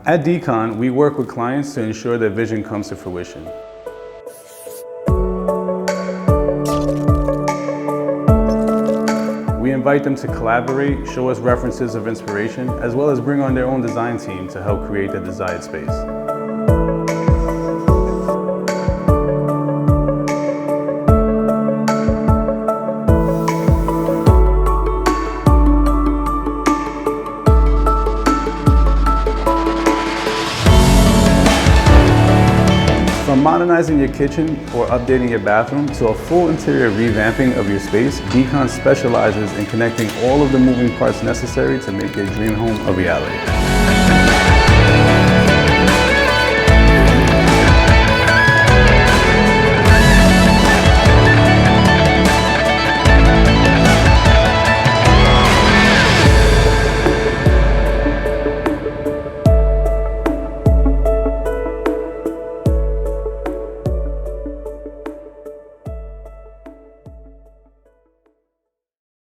At DCON, we work with clients to ensure their vision comes to fruition. We invite them to collaborate, show us references of inspiration, as well as bring on their own design team to help create the desired space. From modernizing your kitchen or updating your bathroom to a full interior revamping of your space, DCON specializes in connecting all of the moving parts necessary to make your dream home a reality.